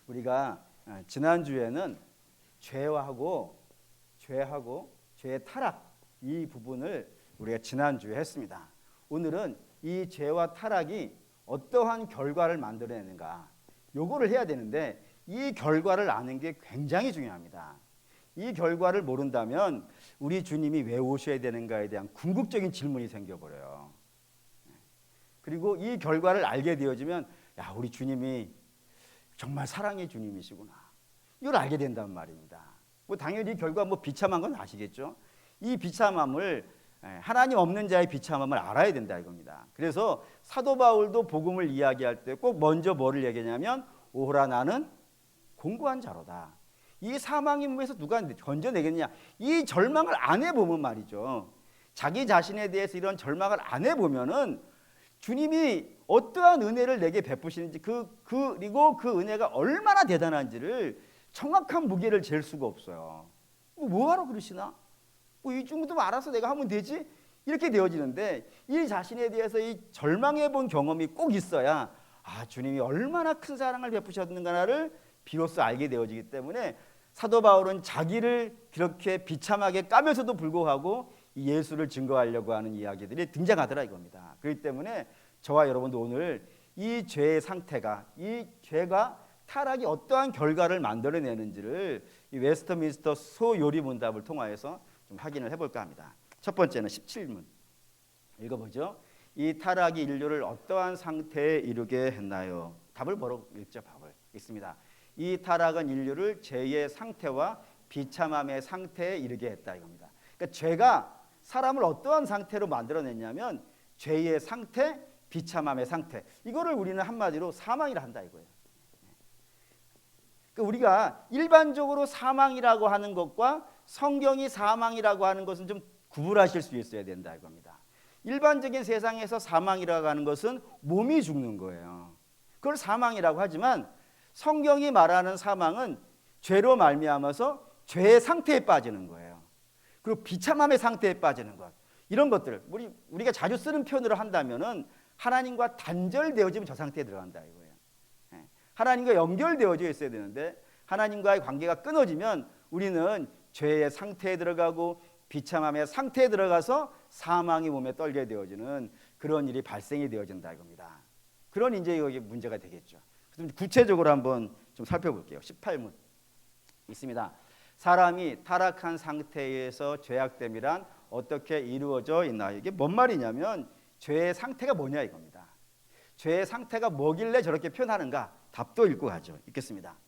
우리가 지난주에는 죄하고 죄의 타락 이 부분을 우리가 지난주에 했습니다. 오늘은 이 죄와 타락이 어떠한 결과를 만들어내는가 요거를 해야 되는데 이 결과를 아는 게 굉장히 중요합니다. 이 결과를 모른다면 우리 주님이 왜 오셔야 되는가에 대한 궁극적인 질문이 생겨버려요. 그리고 이 결과를 알게 되어지면 야, 우리 주님이 정말 사랑의 주님이시구나. 이걸 알게 된단 말입니다. 뭐 당연히 이 결과 뭐 비참한 건 아시겠죠? 이 비참함을 하나님 없는 자의 비참함을 알아야 된다 이겁니다. 그래서 사도 바울도 복음을 이야기할 때 꼭 먼저 뭐를 얘기하냐면 오호라 나는 공고한 자로다. 이 사망의 몸에서 누가 건져내겠냐. 이 절망을 안 해보면 말이죠. 자기 자신에 대해서 이런 절망을 안 해보면은 주님이 어떠한 은혜를 내게 베푸시는지 그리고 그 은혜가 얼마나 대단한지를 정확한 무게를 잴 수가 없어요. 뭐하러 그러시나? 이 정도 알아서 내가 하면 되지? 이렇게 되어지는데 이 자신에 대해서 이 절망해 본 경험이 꼭 있어야 주님이 얼마나 큰 사랑을 베푸셨는가를 비로소 알게 되어지기 때문에 사도 바울은 자기를 그렇게 비참하게 까면서도 불구하고 이 예수를 증거하려고 하는 이야기들이 등장하더라 이겁니다. 그렇기 때문에 저와 여러분도 오늘 이 죄의 상태가 이 죄가 타락이 어떠한 결과를 만들어내는지를 이 웨스트민스터 소요리 문답을 통하여서 좀 확인을 해볼까 합니다. 첫 번째는 17문 읽어보죠. 이 타락이 인류를 어떠한 상태에 이르게 했나요? 답을 뭐라고 읽죠? 답을 읽습니다. 이 타락은 인류를 죄의 상태와 비참함의 상태에 이르게 했다 이겁니다. 그러니까 죄가 사람을 어떠한 상태로 만들어냈냐면 죄의 상태, 비참함의 상태. 이거를 우리는 한마디로 사망이라 한다 이거예요. 그러니까 우리가 일반적으로 사망이라고 하는 것과 성경이 사망이라고 하는 것은 좀 구분하실 수 있어야 된다 이겁니다. 일반적인 세상에서 사망이라고 하는 것은 몸이 죽는 거예요. 그걸 사망이라고 하지만 성경이 말하는 사망은 죄로 말미암아서 죄의 상태에 빠지는 거예요. 그리고 비참함의 상태에 빠지는 것. 이런 것들 우리가 자주 쓰는 표현으로 한다면은 하나님과 단절되어지면 저 상태에 들어간다 이거예요. 하나님과 연결되어져 있어야 되는데 하나님과의 관계가 끊어지면 우리는 죄의 상태에 들어가고 비참함의 상태에 들어가서 사망의 몸에 떨게 되어지는 그런 일이 발생이 되어진다 이겁니다. 그런 이제 여기 문제가 되겠죠. 그래서 구체적으로 한번 좀 살펴볼게요. 18문 있습니다. 사람이 타락한 상태에서 죄악됨이란 어떻게 이루어져 있나? 이게 뭔 말이냐면 죄의 상태가 뭐냐 이겁니다. 죄의 상태가 뭐길래 저렇게 표현하는가? 답도 읽고 가죠. 읽겠습니다.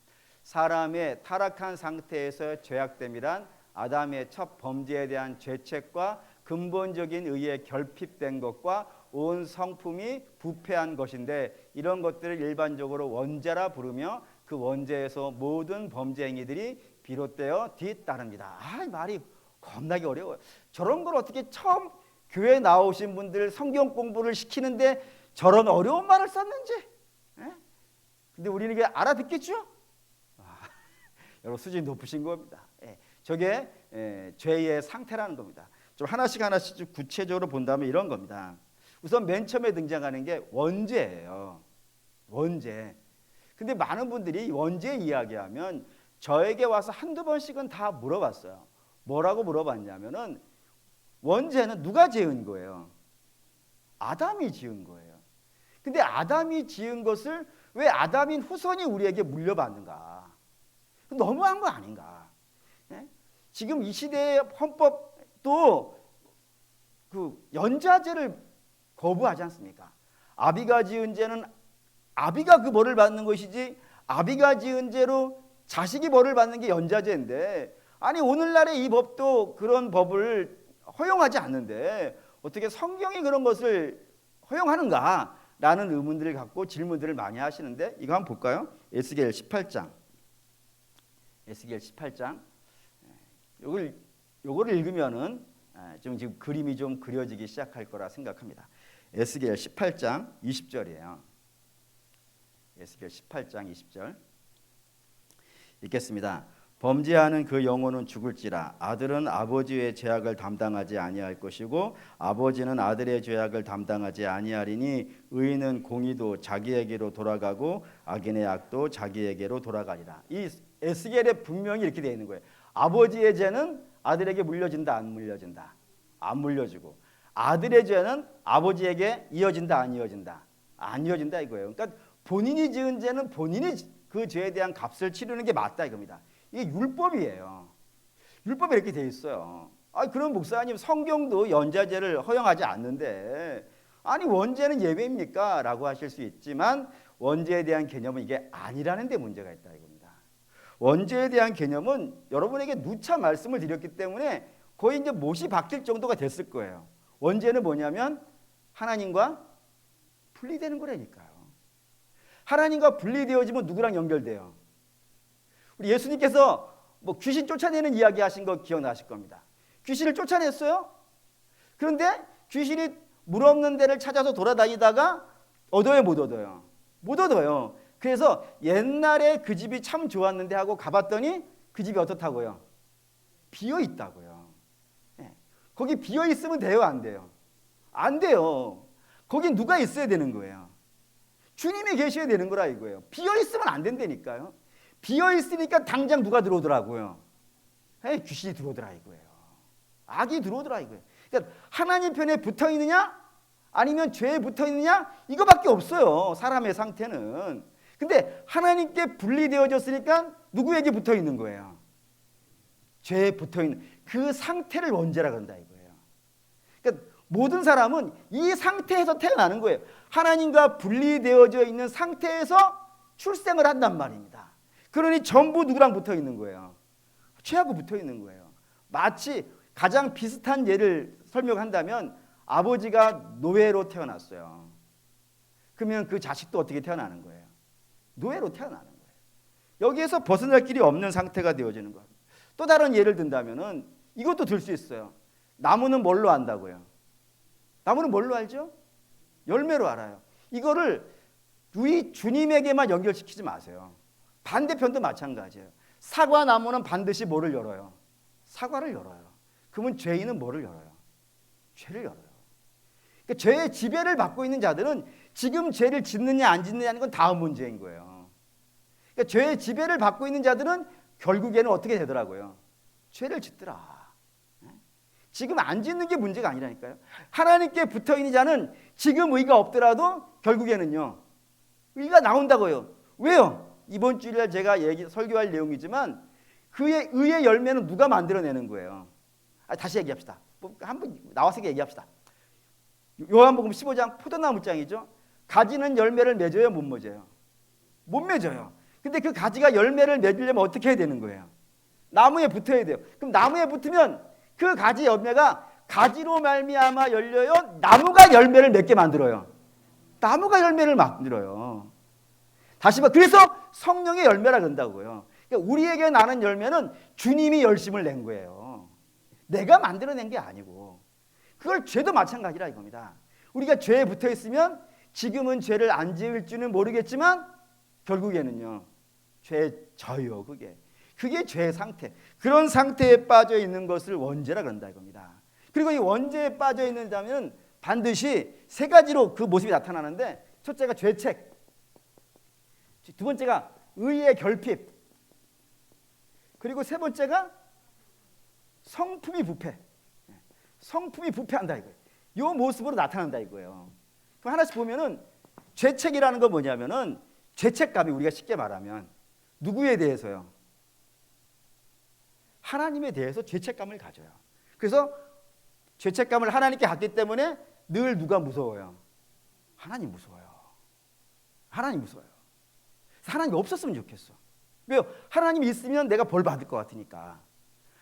사람의 타락한 상태에서 죄악됨이란 아담의 첫 범죄에 대한 죄책과 근본적인 의에 결핍된 것과 온 성품이 부패한 것인데 이런 것들을 일반적으로 원죄라 부르며 그 원죄에서 모든 범죄 행위들이 비롯되어 뒤따릅니다. 이 말이 겁나게 어려워요. 저런 걸 어떻게 처음 교회 나오신 분들 성경 공부를 시키는데 저런 어려운 말을 썼는지. 근데 우리는 이게 알아듣겠죠? 여러분 수준이 높으신 겁니다. 저게 죄의 상태라는 겁니다. 좀 하나씩 좀 구체적으로 본다면 이런 겁니다. 우선 맨 처음에 등장하는 게 원죄예요. 원죄. 근데 많은 분들이 원죄 이야기하면 저에게 와서 한두 번씩은 다 물어봤어요. 뭐라고 물어봤냐면은 원죄는 누가 지은 거예요? 아담이 지은 거예요. 근데 아담이 지은 것을 왜 아담인 후손이 우리에게 물려받는가? 너무한 거 아닌가? 지금 이 시대의 헌법도 그 연좌제를 거부하지 않습니까? 아비가 지은 죄는 아비가 그 벌을 받는 것이지 아비가 지은 죄로 자식이 벌을 받는 게 연좌제인데 아니 오늘날의 이 법도 그런 법을 허용하지 않는데 어떻게 성경이 그런 것을 허용하는가라는 의문들을 갖고 질문들을 많이 하시는데 이거 한번 볼까요? 에스겔 18장 에스겔 18장 요거를 읽으면은 좀 지금 그림이 좀 그려지기 시작할 거라 생각합니다. 에스겔 18장 20절이에요. 에스겔 18장 20절 읽겠습니다. 범죄하는 그 영혼은 죽을지라. 아들은 아버지의 죄악을 담당하지 아니할 것이고 아버지는 아들의 죄악을 담당하지 아니하리니 의인은 공의도 자기에게로 돌아가고 악인의 악도 자기에게로 돌아가리라. 이 에스겔에 분명히 이렇게 되어 있는 거예요. 아버지의 죄는 아들에게 물려진다, 안 물려진다? 안 물려지고, 아들의 죄는 아버지에게 이어진다, 안 이어진다? 안 이어진다 이거예요. 그러니까 본인이 지은 죄는 본인이 그 죄에 대한 값을 치르는 게 맞다 이겁니다. 이게 율법이에요. 율법에 이렇게 돼 있어요. 그럼 목사님, 성경도 연좌죄를 허용하지 않는데 아니 원죄는 예외입니까? 라고 하실 수 있지만 원죄에 대한 개념은 이게 아니라는 데 문제가 있다 이겁니다. 원죄에 대한 개념은 여러분에게 누차 말씀을 드렸기 때문에 거의 이제 못이 박힐 정도가 됐을 거예요. 원죄는 뭐냐면 하나님과 분리되는 거라니까요. 하나님과 분리되어지면 누구랑 연결돼요? 우리 예수님께서 뭐 귀신 쫓아내는 이야기 하신 거 기억나실 겁니다. 귀신을 쫓아냈어요. 그런데 귀신이 물 없는 데를 찾아서 돌아다니다가 얻어요, 못 얻어요? 못 얻어요. 그래서 옛날에 그 집이 참 좋았는데 하고 가봤더니 그 집이 어떻다고요? 비어 있다고요. 네. 거기 비어 있으면 돼요, 안 돼요? 안 돼요. 거기 누가 있어야 되는 거예요. 주님이 계셔야 되는 거라 이거예요. 비어 있으면 안 된다니까요. 비어 있으니까 당장 누가 들어오더라고요? 귀신이 들어오더라 이거예요. 악이 들어오더라 이거예요. 그러니까 하나님 편에 붙어 있느냐 아니면 죄에 붙어 있느냐 이거밖에 없어요. 사람의 상태는. 근데 하나님께 분리되어졌으니까 누구에게 붙어 있는 거예요? 죄에 붙어 있는 그 상태를 원죄라 그런다 이거예요. 그러니까 모든 사람은 이 상태에서 태어나는 거예요. 하나님과 분리되어져 있는 상태에서 출생을 한단 말입니다. 그러니 전부 누구랑 붙어 있는 거예요? 죄하고 붙어 있는 거예요. 마치 가장 비슷한 예를 설명한다면 아버지가 노예로 태어났어요. 그러면 그 자식도 어떻게 태어나는 거예요? 노예로 태어나는 거예요. 여기에서 벗어날 길이 없는 상태가 되어지는 거예요. 또 다른 예를 든다면 이것도 들 수 있어요. 나무는 뭘로 안다고요? 나무는 뭘로 알죠? 열매로 알아요. 이거를 우리 주님에게만 연결시키지 마세요. 반대편도 마찬가지예요. 사과 나무는 반드시 뭐를 열어요? 사과를 열어요. 그러면 죄인은 뭐를 열어요? 죄를 열어요. 그러니까 죄의 지배를 받고 있는 자들은 지금 죄를 짓느냐 안 짓느냐는 건 다음 문제인 거예요. 그러니까 죄의 지배를 받고 있는 자들은 결국에는 어떻게 되더라고요? 죄를 짓더라. 지금 안 짓는 게 문제가 아니라니까요. 하나님께 붙어있는 자는 지금 의가 없더라도 결국에는요 의가 나온다고요. 왜요? 이번 주일날 제가 설교할 내용이지만 그의 의의 열매는 누가 만들어내는 거예요? 다시 얘기합시다. 한번 나와서 얘기합시다. 요한복음 15장 포도나무장이죠. 가지는 열매를 맺어요, 못 맺어요? 못 맺어요. 근데 그 가지가 열매를 맺으려면 어떻게 해야 되는 거예요? 나무에 붙어야 돼요. 그럼 나무에 붙으면 그 가지 열매가 가지로 말미암아 열려요. 나무가 열매를 맺게 만들어요. 나무가 열매를 만들어요. 다시 봐. 그래서 성령의 열매라 그런다고요. 그러니까 우리에게 나는 열매는 주님이 열심을 낸 거예요. 내가 만들어낸 게 아니고. 그걸 죄도 마찬가지라 이겁니다. 우리가 죄에 붙어 있으면 지금은 죄를 안 지을 줄은 모르겠지만 결국에는요 죄 져요. 그게 죄의 상태. 그런 상태에 빠져 있는 것을 원죄라 그런다 이겁니다. 그리고 이 원죄에 빠져 있는 자면 반드시 세 가지로 그 모습이 나타나는데, 첫째가 죄책, 두 번째가 의의 결핍, 그리고 세 번째가 성품이 부패. 성품이 부패한다 이거예요. 이 모습으로 나타난다 이거예요. 그럼 하나씩 보면은 죄책이라는 건 뭐냐면은 죄책감이, 우리가 쉽게 말하면 누구에 대해서요? 하나님에 대해서 죄책감을 가져요. 그래서 죄책감을 하나님께 갖기 때문에 늘 누가 무서워요? 하나님 무서워요. 하나님 무서워요. 하나님이 없었으면 좋겠어. 왜요? 하나님이 있으면 내가 벌 받을 것 같으니까.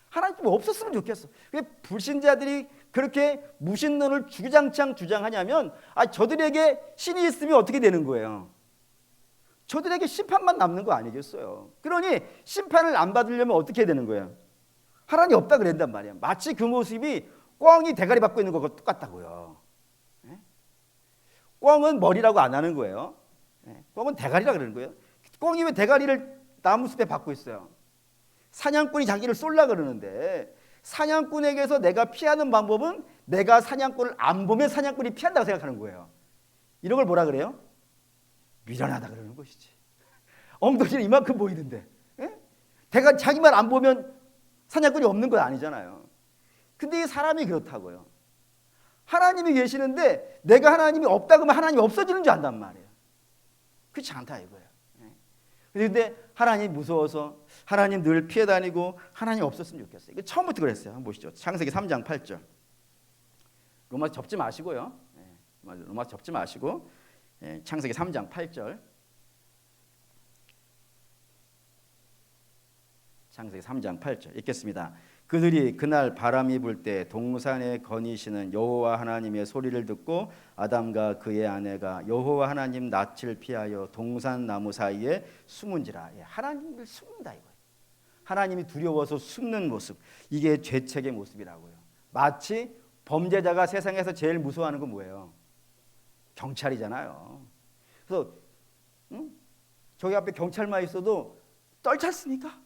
하나님이 없었으면 좋겠어. 왜 불신자들이 그렇게 무신론을 주장창 주장하냐면, 저들에게 신이 있으면 어떻게 되는 거예요? 저들에게 심판만 남는 거 아니겠어요? 그러니 심판을 안 받으려면 어떻게 해야 되는 거예요? 하나님 없다 그랬단 말이에요. 마치 그 모습이 꿩이 대가리 받고 있는 것과 똑같다고요. 꿩은 머리라고 안 하는 거예요. 꿩은 대가리라 그러는 거예요. 꿩이 왜 대가리를 나무숲에 받고 있어요? 사냥꾼이 자기를 쏠라 그러는데 사냥꾼에게서 내가 피하는 방법은 내가 사냥꾼을 안 보면 사냥꾼이 피한다고 생각하는 거예요. 이런 걸 뭐라 그래요? 미련하다 그러는 것이지. 엉덩이는 이만큼 보이는데 내가 자기만 안 보면 사냥꾼이 없는 건 아니잖아요. 근데 이 사람이 그렇다고요. 하나님이 계시는데 내가 하나님이 없다 그러면 하나님이 없어지는 줄 안단 말이에요. 그렇지 않다 이거예요. 그런데 하나님 무서워서 하나님 늘 피해 다니고 하나님 없었으면 좋겠어요. 이거 처음부터 그랬어요. 한번 보시죠. 창세기 3장 8절. 로마 접지 마시고요. 로마 접지 마시고 창세기 3장 8절. 창세기 3장 8절 읽겠습니다. 그들이 그날 바람이 불 때 동산에 거니시는 여호와 하나님의 소리를 듣고 아담과 그의 아내가 여호와 하나님 낯을 피하여 동산 나무 사이에 숨은지라. 하나님을 숨는다 이거예요. 하나님이 두려워서 숨는 모습, 이게 죄책의 모습이라고요. 마치 범죄자가 세상에서 제일 무서워하는 건 뭐예요? 경찰이잖아요. 그래서 저기 앞에 경찰만 있어도 떨지 않습니까?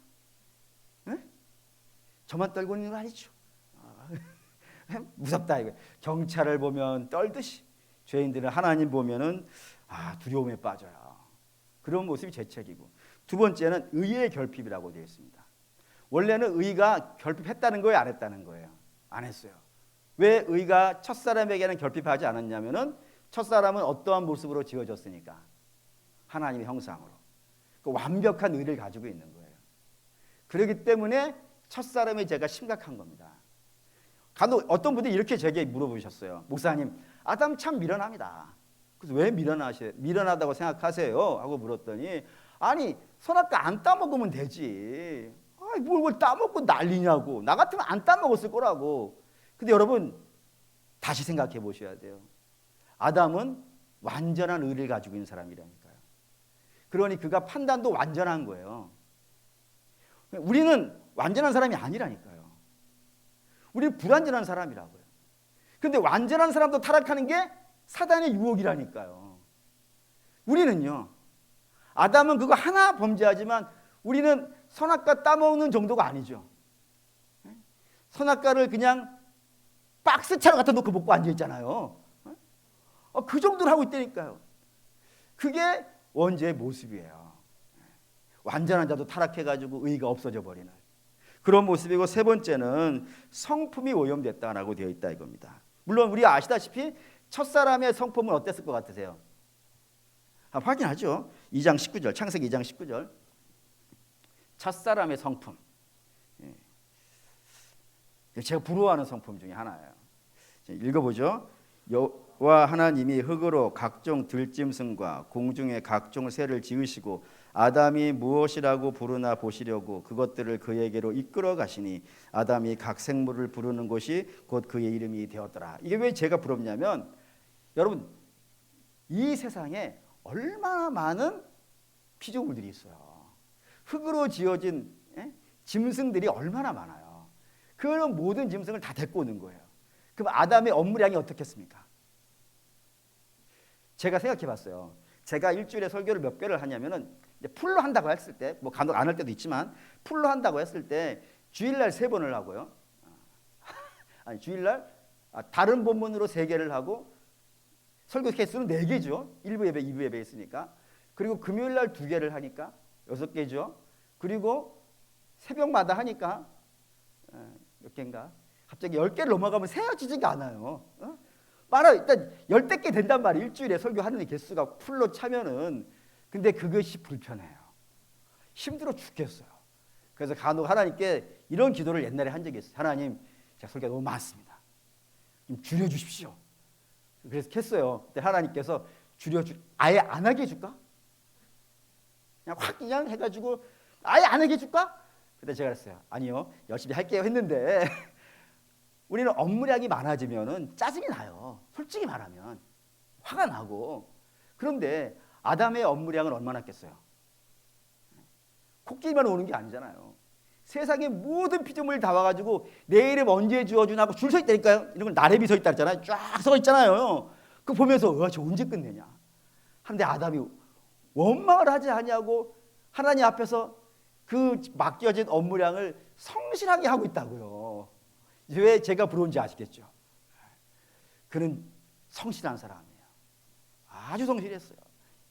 저만 떨고 있는 거 아니죠? 무섭다 이거. 경찰을 보면 떨듯이 죄인들은 하나님 보면은 두려움에 빠져요. 그런 모습이 죄책이고, 두 번째는 의의 결핍이라고 되어 있습니다. 원래는 의가 결핍했다는 거예요, 안 했다는 거예요? 안 했어요. 왜 의가 첫사람에게는 결핍하지 않았냐면은 첫사람은 어떠한 모습으로 지어졌으니까 하나님의 형상으로 그 완벽한 의를 가지고 있는 거예요. 그렇기 때문에 첫사람의 죄가 심각한 겁니다. 간혹 어떤 분들이 이렇게 제게 물어보셨어요. 목사님, 아담 참 미련합니다. 그래서 왜 미련하다고 생각하세요? 하고 물었더니, 아니 선악과 안 따먹으면 되지. 뭘 따먹고 난리냐고. 나 같으면 안 따먹었을 거라고. 근데 여러분 다시 생각해 보셔야 돼요. 아담은 완전한 의를 가지고 있는 사람이라니까요. 그러니 그가 판단도 완전한 거예요. 우리는 완전한 사람이 아니라니까요. 우리는 불완전한 사람이라고요. 근데 완전한 사람도 타락하는 게 사단의 유혹이라니까요. 우리는요, 아담은 그거 하나 범죄하지만 우리는 선악과 따먹는 정도가 아니죠. 선악과를 그냥 박스차로 갖다 놓고 먹고 앉아있잖아요. 그 정도로 하고 있다니까요. 그게 원죄의 모습이에요. 완전한 자도 타락해가지고 의의가 없어져 버리는 그런 모습이고, 세 번째는 성품이 오염됐다라고 되어 있다 이겁니다. 물론 우리 아시다시피 첫사람의 성품은 어땠을 것 같으세요? 확인하죠. 2장 19절, 창세기 2장 19절. 첫사람의 성품. 제가 부러워하는 성품 중에 하나예요. 읽어보죠. 여호와 하나님이 흙으로 각종 들짐승과 공중의 각종 새를 지으시고 아담이 무엇이라고 부르나 보시려고 그것들을 그에게로 이끌어 가시니 아담이 각 생물을 부르는 것이 곧 그의 이름이 되었더라. 이게 왜 제가 부럽냐면, 여러분 이 세상에 얼마나 많은 피조물들이 있어요. 흙으로 지어진 짐승들이 얼마나 많아요. 그런 모든 짐승을 다 데리고 오는 거예요. 그럼 아담의 업무량이 어떻겠습니까? 제가 생각해 봤어요. 제가 일주일에 설교를 몇 개를 하냐면은 풀로 한다고 했을 때, 뭐 간혹 안 할 때도 있지만 풀로 한다고 했을 때 주일날 3번을 하고요. 아니 주일날 다른 본문으로 3개를 하고, 설교 개수는 4개죠. 1부 예배, 2부 예배 있으니까. 그리고 금요일날 2개를 하니까 6개죠. 그리고 새벽마다 하니까 몇 개인가? 갑자기 10개를 넘어가면 세어지지가 않아요. 말아 일단 10개 된단 말이에요. 일주일에 설교하는 개수가 풀로 차면은. 근데 그것이 불편해요. 힘들어 죽겠어요. 그래서 간혹 하나님께 이런 기도를 옛날에 한 적이 있어요. 하나님, 제가 설교가 너무 많습니다. 좀 줄여주십시오. 그래서 했어요. 그때 하나님께서 아예 안 하게 해줄까? 그냥 해가지고 아예 안 하게 해줄까? 그때 제가 그랬어요. 아니요, 열심히 할게요 했는데 우리는 업무량이 많아지면은 짜증이 나요. 솔직히 말하면 화가 나고. 그런데 아담의 업무량은 얼마나 겠어요? 코끼리만 오는 게 아니잖아요. 세상의 모든 피조물이 다 와가지고 내 이름 언제 지어주나 하고 줄 서 있다니까요. 이런 걸 나래비 서 있다 했잖아요. 쫙 서 있잖아요. 그거 보면서 저 언제 끝내냐. 한데 아담이 원망을 하지 아니하고 하나님 앞에서 그 맡겨진 업무량을 성실하게 하고 있다고요. 왜 제가 부러운지 아시겠죠? 그는 성실한 사람이에요. 아주 성실했어요.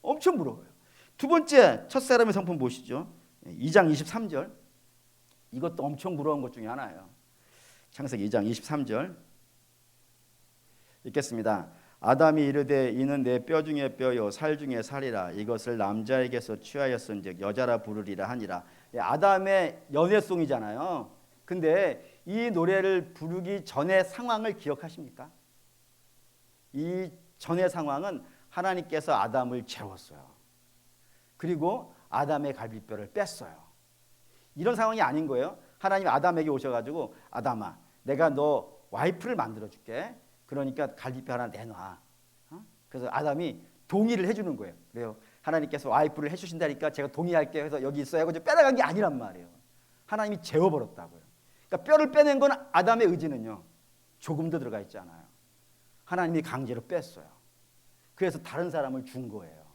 엄청 부러워요. 두 번째 첫사람의 성품 보시죠. 2장 23절. 이것도 엄청 부러운 것 중에 하나예요. 창세기 2장 23절 읽겠습니다. 아담이 이르되 이는 내 뼈 중에 뼈요 살 중에 살이라 이것을 남자에게서 취하였은즉 여자라 부르리라 하니라. 아담의 연애송이잖아요. 근데 이 노래를 부르기 전의 상황을 기억하십니까? 이 전의 상황은 하나님께서 아담을 재웠어요. 그리고 아담의 갈비뼈를 뺐어요. 이런 상황이 아닌 거예요. 하나님 아담에게 오셔가지고 아담아, 내가 너 와이프를 만들어줄게. 그러니까 갈비뼈 하나 내놔. 그래서 아담이 동의를 해주는 거예요. 그래요. 하나님께서 와이프를 해주신다니까 제가 동의할게요. 해서 여기 있어야 하고 빼나간 게 아니란 말이에요. 하나님이 재워버렸다고요. 그러니까 뼈를 빼낸 건 아담의 의지는요. 조금도 들어가 있지 않아요. 하나님이 강제로 뺐어요. 그래서 다른 사람을 준 거예요.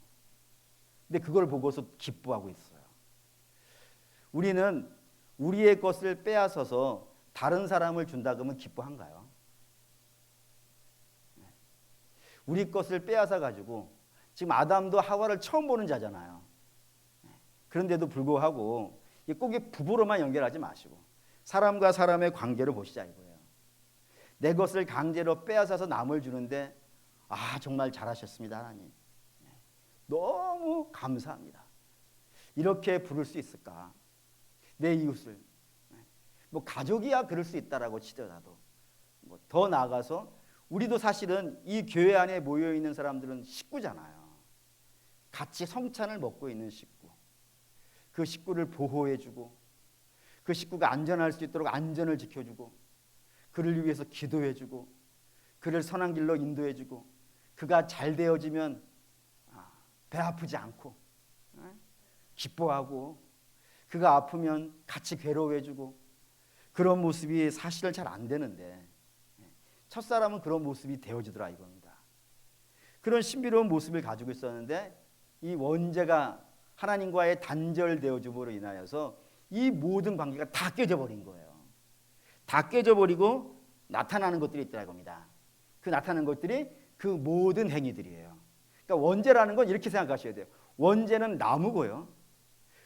근데 그걸 보고서 기뻐하고 있어요. 우리는 우리의 것을 빼앗아서 다른 사람을 준다 그러면 기뻐한가요? 우리 것을 빼앗아 가지고 지금 아담도 하와를 처음 보는 자잖아요. 그런데도 불구하고 꼭 부부로만 연결하지 마시고 사람과 사람의 관계를 보시자 이거예요. 내 것을 강제로 빼앗아서 남을 주는데 정말 잘하셨습니다 하나님. 너무 감사합니다. 이렇게 부를 수 있을까? 내 이웃을 뭐 가족이야 그럴 수 있다라고 치더라도 더 나아가서 우리도 사실은 이 교회 안에 모여 있는 사람들은 식구잖아요. 같이 성찬을 먹고 있는 식구. 그 식구를 보호해주고 그 식구가 안전할 수 있도록 안전을 지켜주고 그를 위해서 기도해주고 그를 선한 길로 인도해주고 그가 잘 되어지면 배 아프지 않고 기뻐하고 그가 아프면 같이 괴로워해주고 그런 모습이 사실은 잘 안 되는데 첫사람은 그런 모습이 되어지더라 이겁니다. 그런 신비로운 모습을 가지고 있었는데 이 원죄가 하나님과의 단절되어짐으로 인하여서 이 모든 관계가 다 깨져버린 거예요. 다 깨져버리고 나타나는 것들이 있더라 이겁니다. 그 나타나는 것들이 그 모든 행위들이에요. 그러니까 원죄라는 건 이렇게 생각하셔야 돼요. 원죄는 나무고요.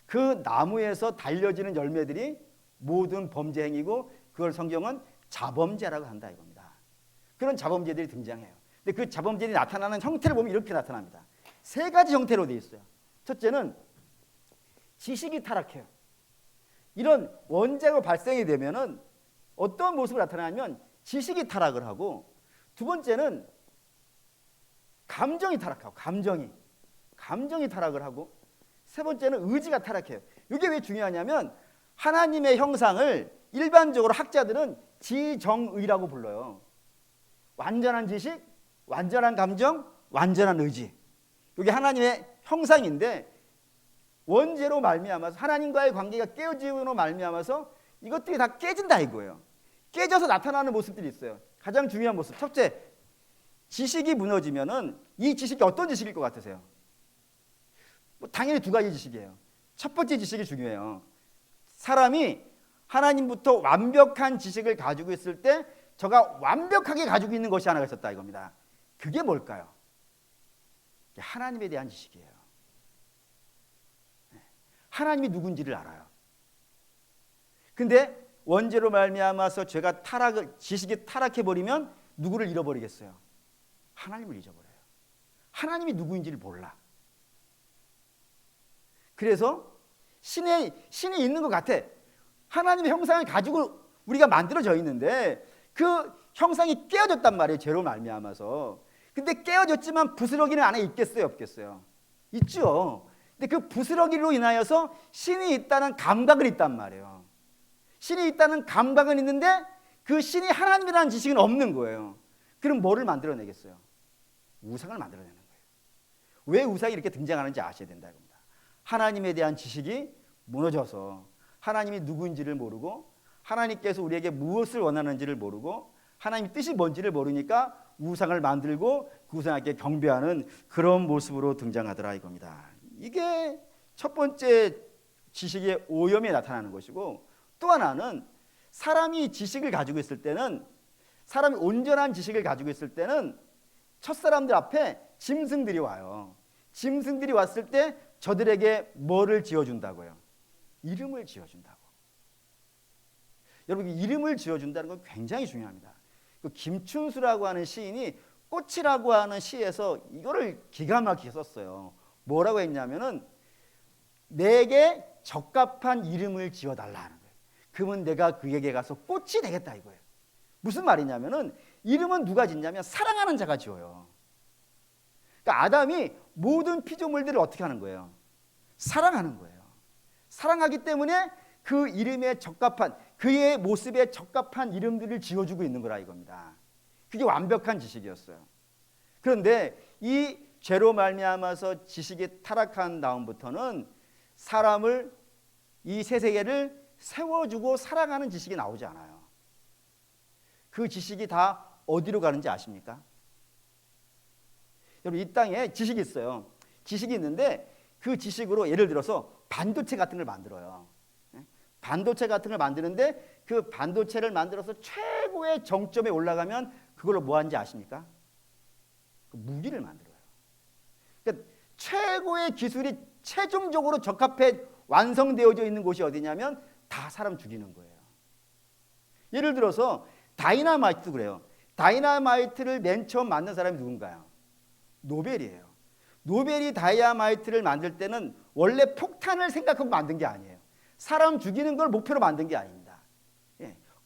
그 나무에서 달려지는 열매들이 모든 범죄 행위고 그걸 성경은 자범죄라고 한다 이겁니다. 그런 자범죄들이 등장해요. 근데 그 자범죄들이 나타나는 형태를 보면 이렇게 나타납니다. 세 가지 형태로 되어 있어요. 첫째는 지식이 타락해요. 이런 원죄가 발생이 되면은 어떤 모습으로 나타나냐면 지식이 타락을 하고 두 번째는 감정이 타락하고 감정이 타락을 하고 세 번째는 의지가 타락해요. 이게 왜 중요하냐면 하나님의 형상을 일반적으로 학자들은 지정의라고 불러요. 완전한 지식, 완전한 감정, 완전한 의지. 이게 하나님의 형상인데 원죄로 말미암아서 하나님과의 관계가 깨어짐으로 말미암아서 이것들이 다 깨진다 이거예요. 깨져서 나타나는 모습들이 있어요. 가장 중요한 모습. 첫째, 지식이 무너지면은 이 지식이 어떤 지식일 것 같으세요? 당연히 두 가지 지식이에요. 첫 번째 지식이 중요해요. 사람이 하나님부터 완벽한 지식을 가지고 있을 때 저가 완벽하게 가지고 있는 것이 하나가 있었다 이겁니다. 그게 뭘까요? 하나님에 대한 지식이에요. 하나님이 누군지를 알아요. 근데 원죄로 말미암아서 죄가 지식이 타락해버리면 누구를 잃어버리겠어요? 하나님을 잊어버려요. 하나님이 누구인지를 몰라. 그래서 신이 있는 것 같아. 하나님의 형상을 가지고 우리가 만들어져 있는데 그 형상이 깨어졌단 말이에요. 죄로 말미암아서. 근데 깨어졌지만 부스러기는 안에 있겠어요? 없겠어요? 있죠. 근데 그 부스러기로 인하여서 신이 있다는 감각은 있단 말이에요. 신이 있다는 감각은 있는데 그 신이 하나님이라는 지식은 없는 거예요. 그럼 뭐를 만들어내겠어요? 우상을 만들어내는 거예요. 왜 우상이 이렇게 등장하는지 아셔야 된다 이겁니다. 하나님에 대한 지식이 무너져서 하나님이 누구인지를 모르고 하나님께서 우리에게 무엇을 원하는지를 모르고 하나님의 뜻이 뭔지를 모르니까 우상을 만들고 그 우상에게 경배하는 그런 모습으로 등장하더라 이겁니다. 이게 첫 번째 지식의 오염이 나타나는 것이고, 또 하나는 사람이 지식을 가지고 있을 때는, 사람이 온전한 지식을 가지고 있을 때는 첫사람들 앞에 짐승들이 와요. 짐승들이 왔을 때 저들에게 뭐를 지어준다고요? 이름을 지어준다고. 여러분, 이름을 지어준다는 건 굉장히 중요합니다. 그 김춘수라고 하는 시인이 꽃이라고 하는 시에서 이거를 기가 막히게 썼어요. 뭐라고 했냐면은 내게 적합한 이름을 지어달라는 거예요. 그러면 내가 그에게 가서 꽃이 되겠다 이거예요. 무슨 말이냐면은 이름은 누가 짓냐면 사랑하는 자가 지어요. 그러니까 아담이 모든 피조물들을 어떻게 하는 거예요? 사랑하는 거예요. 사랑하기 때문에 그 이름에 적합한, 그의 모습에 적합한 이름들을 지어주고 있는 거라 이겁니다. 그게 완벽한 지식이었어요. 그런데 이 죄로 말미암아서 지식이 타락한 다음부터는 사람을, 이 새 세계를 세워주고 살아가는 지식이 나오지 않아요. 그 지식이 다 어디로 가는지 아십니까? 여러분, 이 땅에 지식이 있어요. 지식이 있는데 그 지식으로 예를 들어서 반도체 같은 걸 만들어요. 반도체 같은 걸 만드는데 그 반도체를 만들어서 최고의 정점에 올라가면 그걸로 뭐 하는지 아십니까? 그 무기를 만들어요. 그러니까 최고의 기술이 최종적으로 적합해 완성되어져 있는 곳이 어디냐면 다 사람 죽이는 거예요. 예를 들어서 다이나마이트도 그래요. 다이나마이트를 맨 처음 만든 사람이 누군가요? 노벨이에요. 노벨이 다이나마이트를 만들 때는 원래 폭탄을 생각하고 만든 게 아니에요. 사람 죽이는 걸 목표로 만든 게 아닙니다.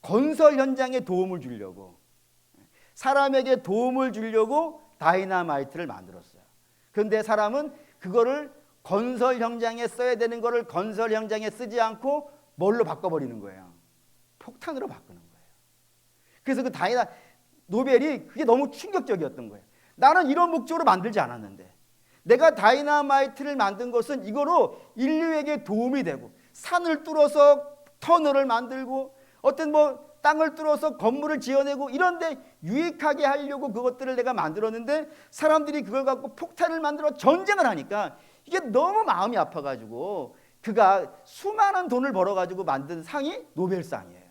건설 현장에 도움을 주려고, 사람에게 도움을 주려고 다이나마이트를 만들었어요. 그런데 사람은 그거를 건설 현장에 써야 되는 거를 건설 현장에 쓰지 않고 뭘로 바꿔버리는 거예요? 폭탄으로 바꾸는 거예요. 그래서 그 노벨이 그게 너무 충격적이었던 거예요. 나는 이런 목적으로 만들지 않았는데, 내가 다이나마이트를 만든 것은 이거로 인류에게 도움이 되고, 산을 뚫어서 터널을 만들고, 어떤 뭐 땅을 뚫어서 건물을 지어내고 이런데 유익하게 하려고 그것들을 내가 만들었는데, 사람들이 그걸 갖고 폭탄을 만들어 전쟁을 하니까 이게 너무 마음이 아파가지고 그가 수많은 돈을 벌어가지고 만든 상이 노벨상이에요.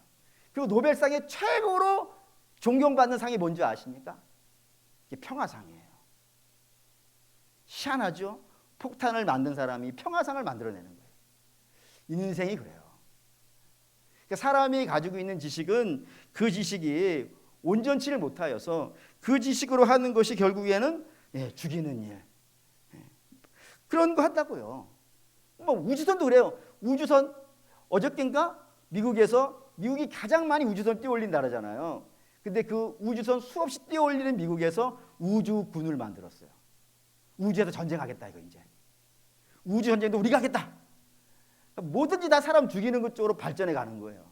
그리고 노벨상의 최고로 존경받는 상이 뭔지 아십니까? 이게 평화상이에요. 희한하죠? 폭탄을 만든 사람이 평화상을 만들어내는 거예요. 인생이 그래요. 그러니까 사람이 가지고 있는 지식은 그 지식이 온전치를 못하여서 그 지식으로 하는 것이 결국에는 죽이는 일, 그런 거 한다고요. 뭐 우주선도 그래요. 우주선 어저께인가 미국이 가장 많이 우주선 띄워올린 나라잖아요. 근데 그 우주선 수없이 띄워올리는 미국에서 우주군을 만들었어요. 우주에서 전쟁하겠다 이거 이제. 우주 전쟁도 우리가 하겠다. 뭐든지 다 사람 죽이는 것 쪽으로 발전해 가는 거예요.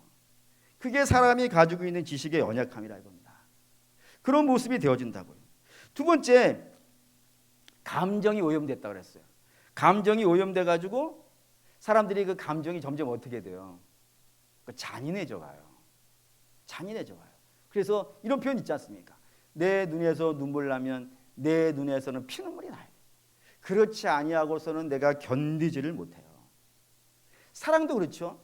그게 사람이 가지고 있는 지식의 연약함이라 이겁니다. 그런 모습이 되어진다고요. 두 번째, 감정이 오염됐다고 그랬어요. 감정이 오염돼 가지고 사람들이 그 감정이 점점 어떻게 돼요? 잔인해져 가요. 잔인해져 가요. 그래서 이런 표현 있지 않습니까? 내 눈에서 눈물 나면 내 눈에서는 피눈물이 나요. 그렇지 아니하고서는 내가 견디지를 못해요. 사랑도 그렇죠.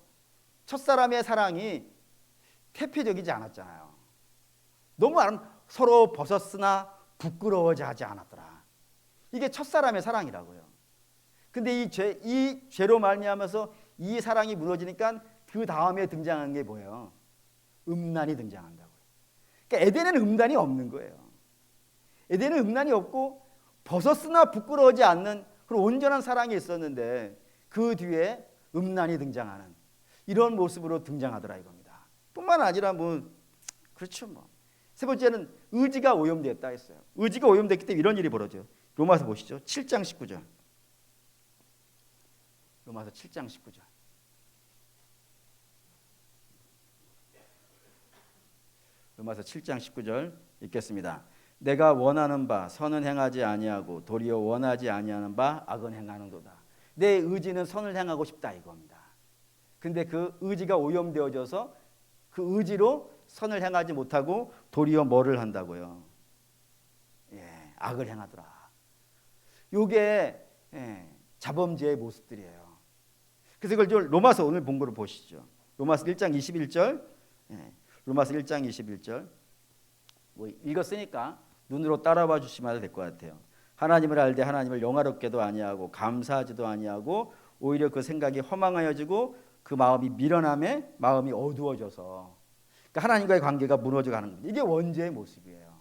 첫사람의 사랑이 태폐적이지 않았잖아요. 너무 서로 벗었으나 부끄러워하지 않았더라. 이게 첫사람의 사랑이라고요. 근데 이 죄로 말미암아서 이 사랑이 무너지니까 그 다음에 등장한 게 뭐예요? 음란이 등장한다고요. 그러니까 에덴에는 음란이 없는 거예요. 에덴은 음란이 없고 벗었으나 부끄러워하지 않는 그런 온전한 사랑이 있었는데 그 뒤에 음란이 등장하는 이런 모습으로 등장하더라 이겁니다. 뿐만 아니라 그렇죠. 세 번째는 의지가 오염됐다 했어요. 의지가 오염됐기 때문에 이런 일이 벌어져요. 로마서 보시죠. 7장 19절. 로마서 7장 19절. 로마서 7장 19절 읽겠습니다. 내가 원하는 바 선은 행하지 아니하고 도리어 원하지 아니하는 바 악은 행하는도다. 내 의지는 선을 행하고 싶다 이겁니다. 근데 그 의지가 오염되어져서 그 의지로 선을 행하지 못하고 도리어 뭐를 한다고요? 악을 행하더라. 요게 자범죄의 모습들이에요. 그래서 이걸 좀 로마서 오늘 본 거로 보시죠. 로마서 1장 21절. 로마서 1장 21절. 뭐 읽었으니까 눈으로 따라와 주시면 될 것 같아요. 하나님을 알되 하나님을 영화롭게도 아니하고 감사하지도 아니하고 오히려 그 생각이 허망하여지고 그 마음이 미련함에 마음이 어두워져서, 그러니까 하나님과의 관계가 무너져가는 겁니다. 이게 원죄의 모습이에요.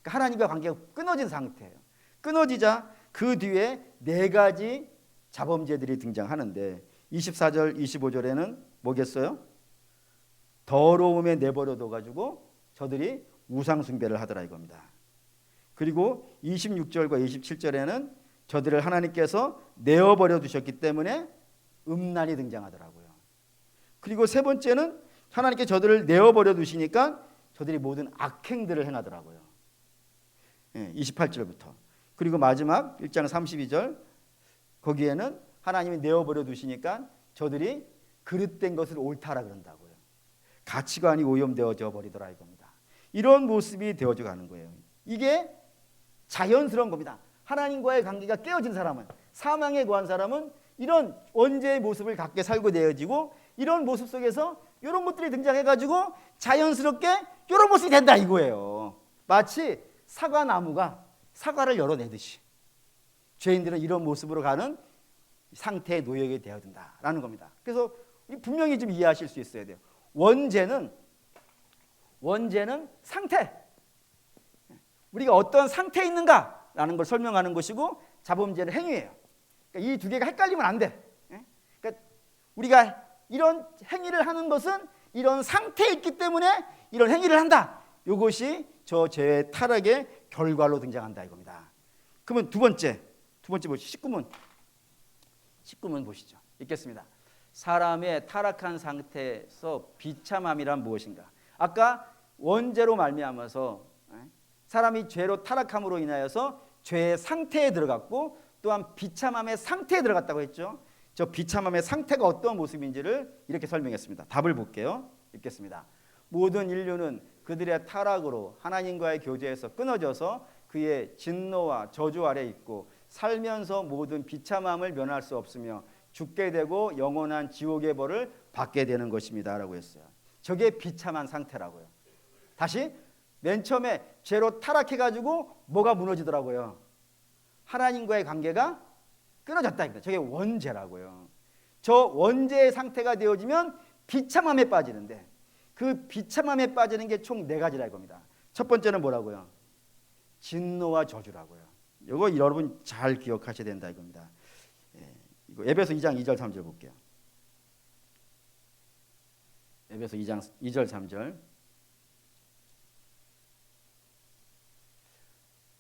그러니까 하나님과 관계가 끊어진 상태예요. 끊어지자 그 뒤에 네 가지 자범죄들이 등장하는데 24절 25절에는 뭐겠어요? 더러움에 내버려둬 가지고 저들이 우상 숭배를 하더라 이겁니다. 그리고 26절과 27절에는 저들을 하나님께서 내어버려 두셨기 때문에 음란이 등장하더라고요. 그리고 세 번째는 하나님께 저들을 내어버려 두시니까 저들이 모든 악행들을 행하더라고요. 28절부터. 그리고 마지막 1장 32절 거기에는 하나님이 내어버려 두시니까 저들이 그릇된 것을 옳다라 그런다고요. 가치관이 오염되어져 버리더라 이겁니다. 이런 모습이 되어져 가는 거예요. 이게 자연스러운 겁니다. 하나님과의 관계가 깨어진 사람은, 사망에 구한 사람은 이런 원죄의 모습을 갖게 살고 되어지고, 이런 모습 속에서 이런 것들이 등장해가지고 자연스럽게 이런 모습이 된다 이거예요. 마치 사과나무가 사과를 열어내듯이 죄인들은 이런 모습으로 가는 상태에 놓여게 되어진다라는 겁니다. 그래서 분명히 좀 이해하실 수 있어야 돼요. 원죄는 상태, 우리가 어떤 상태에 있는가라는 걸 설명하는 것이고, 자범죄는 행위예요. 그러니까 이 두 개가 헷갈리면 안 돼. 그러니까 우리가 이런 행위를 하는 것은 이런 상태에 있기 때문에 이런 행위를 한다. 이것이 저 죄의 타락의 결과로 등장한다 이겁니다. 그러면 두 번째 보시죠. 19문 보시죠. 읽겠습니다. 사람의 타락한 상태에서 비참함이란 무엇인가? 아까 원죄로 말미암아서 사람이 죄로 타락함으로 인하여서 죄의 상태에 들어갔고, 또한 비참함의 상태에 들어갔다고 했죠. 저 비참함의 상태가 어떤 모습인지를 이렇게 설명했습니다. 답을 볼게요. 읽겠습니다. 모든 인류는 그들의 타락으로 하나님과의 교제에서 끊어져서 그의 진노와 저주 아래 있고, 살면서 모든 비참함을 면할 수 없으며 죽게 되고 영원한 지옥의 벌을 받게 되는 것입니다 라고 했어요. 저게 비참한 상태라고요. 다시 맨 처음에 죄로 타락해가지고 뭐가 무너지더라고요? 하나님과의 관계가 끊어졌다. 저게 원죄라고요. 저 원죄의 상태가 되어지면 비참함에 빠지는데, 그 비참함에 빠지는 게 총 네 가지라 이겁니다. 첫 번째는 뭐라고요? 진노와 저주라고요. 이거 여러분 잘 기억하셔야 된다 이겁니다. 이거 에베소 2장 2절 3절 볼게요. 에베소 2장 2절 3절.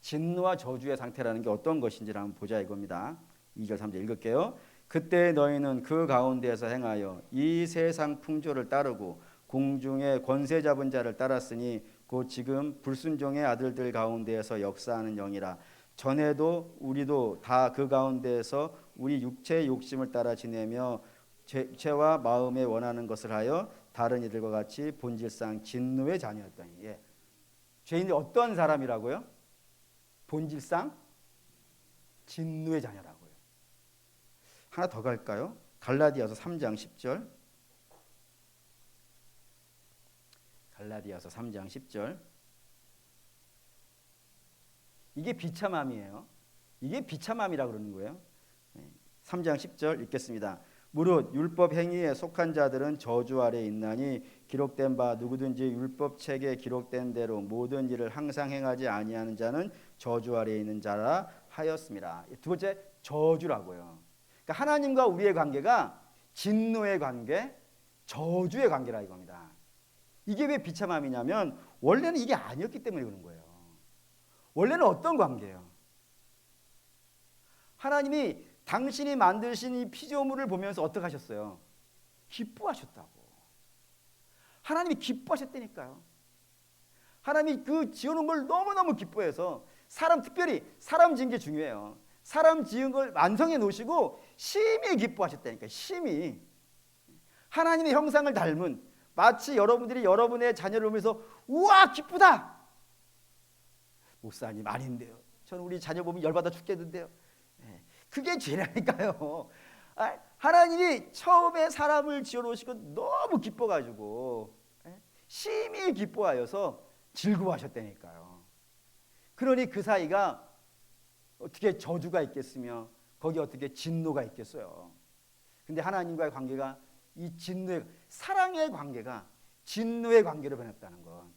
진노와 저주의 상태라는 게 어떤 것인지를 한번 보자 이겁니다. 2절 3절 읽을게요. 그때 너희는 그 가운데에서 행하여 이 세상 풍조를 따르고 공중의 권세 잡은 자를 따랐으니 곧 지금 불순종의 아들들 가운데에서 역사하는 영이라. 전에도 우리도 다 그 가운데에서 우리 육체의 욕심을 따라 지내며 죄와 마음에 원하는 것을 하여 다른 이들과 같이 본질상 진노의 자녀였더니. 죄인이 어떤 사람이라고요? 본질상 진노의 자녀라고요. 하나 더 갈까요? 갈라디아서 3장 10절. 갈라디아서 3장 10절. 이게 비참함이에요. 이게 비참함이라고 그러는 거예요. 3장 10절 읽겠습니다. 무릇 율법 행위에 속한 자들은 저주 아래 있나니 기록된 바 누구든지 율법 책에 기록된 대로 모든 일을 항상 행하지 아니하는 자는 저주 아래 있는 자라 하였습니다. 두 번째 저주라고요. 그러니까 하나님과 우리의 관계가 진노의 관계, 저주의 관계라 이겁니다. 이게 왜 비참함이냐면 원래는 이게 아니었기 때문에 그런 거예요. 원래는 어떤 관계예요? 하나님이 당신이 만드신 이 피조물을 보면서 어떻게 하셨어요? 기뻐하셨다고. 하나님이 기뻐하셨다니까요. 하나님이 그 지어놓은 걸 너무너무 기뻐해서 특별히 사람 지은 게 중요해요. 사람 지은 걸 완성해 놓으시고 심히 기뻐하셨다니까요. 심히. 하나님의 형상을 닮은, 마치 여러분들이 여러분의 자녀를 보면서 우와 기쁘다. 목사님 아닌데요. 저는 우리 자녀 보면 열받아 죽겠는데요. 그게 죄라니까요. 하나님이 처음에 사람을 지어놓으시고 너무 기뻐가지고 심히 기뻐하여서 즐거워하셨다니까요. 그러니 그 사이가 어떻게 저주가 있겠으며 거기 어떻게 진노가 있겠어요. 근데 하나님과의 관계가 이 진노의 사랑의 관계가 진노의 관계로 변했다는 건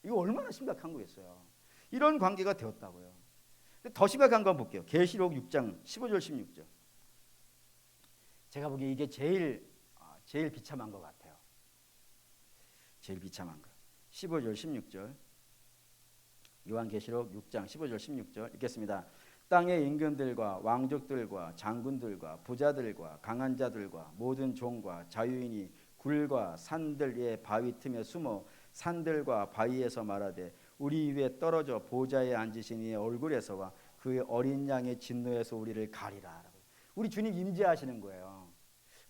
이거 얼마나 심각한 거겠어요. 이런 관계가 되었다고요. 더 심각한 건 볼게요. 계시록 6장 15절 16절. 제가 보기에 이게 제일 비참한 것 같아요. 제일 비참한 거. 15절 16절. 요한계시록 6장 15절 16절 읽겠습니다. 땅의 임금들과 왕족들과 장군들과 부자들과 강한 자들과 모든 종과 자유인이 굴과 산들의 바위 틈에 숨어 산들과 바위에서 말하되 우리 위에 떨어져 보좌에 앉으신 이의 얼굴에서와 그의 어린 양의 진노에서 우리를 가리라. 우리 주님 임재하시는 거예요.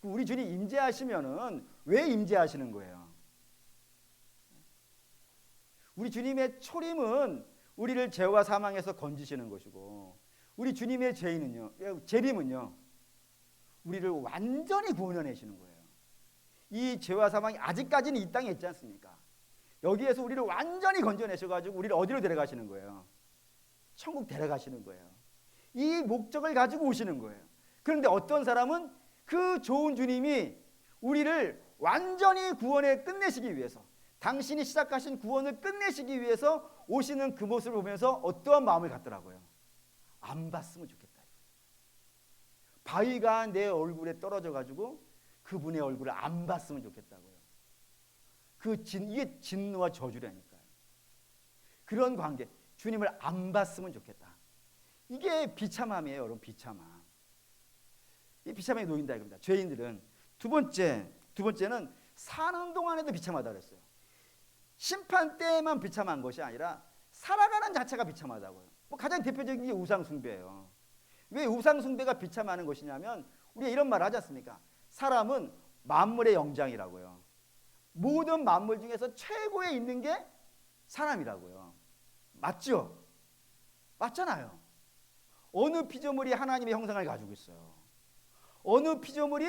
우리 주님 임재하시면은 왜 임재하시는 거예요? 우리 주님의 초림은 우리를 죄와 사망에서 건지시는 것이고 우리 주님의 재림은요 우리를 완전히 구원해내시는 거예요. 이 죄와 사망이 아직까지는 이 땅에 있지 않습니까? 여기에서 우리를 완전히 건져내셔가지고 우리를 어디로 데려가시는 거예요? 천국 데려가시는 거예요. 이 목적을 가지고 오시는 거예요. 그런데 어떤 사람은 그 좋은 주님이 우리를 완전히 구원에 끝내시기 위해서 당신이 시작하신 구원을 끝내시기 위해서 오시는 그 모습을 보면서 어떠한 마음을 갖더라고요. 안 봤으면 좋겠다. 바위가 내 얼굴에 떨어져 가지고 그분의 얼굴을 안 봤으면 좋겠다고요. 이게 진노와 저주라니까요. 그런 관계, 주님을 안 봤으면 좋겠다. 이게 비참함이에요, 여러분. 비참함. 이 비참함에 놓인다 이겁니다. 죄인들은 두 번째는 사는 동안에도 비참하다 그랬어요. 심판 때만 비참한 것이 아니라 살아가는 자체가 비참하다고요. 가장 대표적인 게 우상숭배예요. 왜 우상숭배가 비참하는 것이냐면 우리가 이런 말을 하지 않습니까? 사람은 만물의 영장이라고요. 모든 만물 중에서 최고에 있는 게 사람이라고요. 맞죠? 맞잖아요. 어느 피조물이 하나님의 형상을 가지고 있어요? 어느 피조물이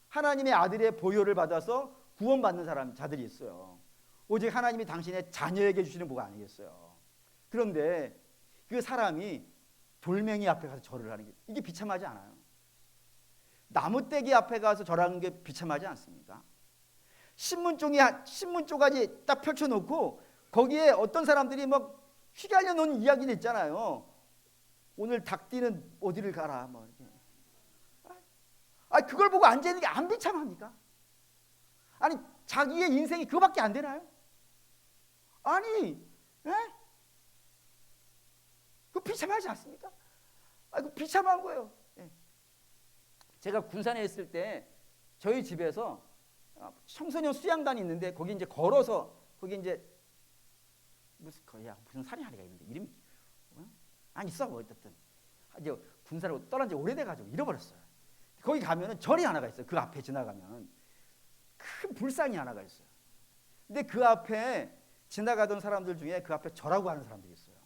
하나님의 아들의 보혈을 받아서 구원받는 자들이 있어요? 오직 하나님이 당신의 자녀에게 주시는 복 아니겠어요? 그런데 그 사람이 돌멩이 앞에 가서 절을 하는 게 이게 비참하지 않아요? 나무떼기 앞에 가서 절하는 게 비참하지 않습니까? 신문 쪼가지 딱 펼쳐놓고 거기에 어떤 사람들이 막 휘갈려 놓은 이야기는 있잖아요. 오늘 닭띠는 어디를 가라 뭐 이렇게. 그걸 보고 앉아있는 게 안 비참합니까? 아니 자기의 인생이 그거밖에 안 되나요? 그 비참하지 않습니까? 그 비참한 거예요. 제가 군산에 있을 때 저희 집에서 청소년 수양단이 있는데 거기 이제 걸어서 거기 이제 무슨 산이 하나가 있는데 이름이 있어 뭐 어쨌든 이제 군산으로 떠난 지 오래돼가지고 잃어버렸어요. 거기 가면은 절이 하나가 있어요. 그 앞에 지나가면 큰 불상이 하나가 있어요. 근데 그 앞에 지나가던 사람들 중에 그 앞에 절하고 하는 사람들이 있어요.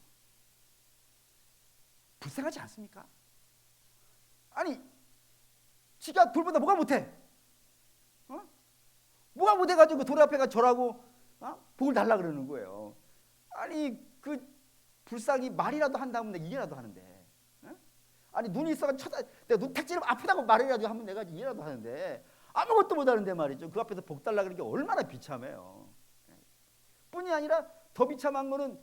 불쌍하지 않습니까? 아니 지가 돌보다 뭐가 못해? 뭐가 못해가지고 돌 앞에 가 절하고 복을 달라 그러는 거예요. 아니 그 불쌍히 말이라도 한다면 내가 이해라도 하는데 아니 눈이 있어가지고 내가 눈 탁 찌르면 아프다고 말이라도 하면 내가 이해라도 하는데 아무것도 못하는데 말이죠. 그 앞에서 복 달라 그러는 게 얼마나 비참해요. 뿐이 아니라 더 비참한 거는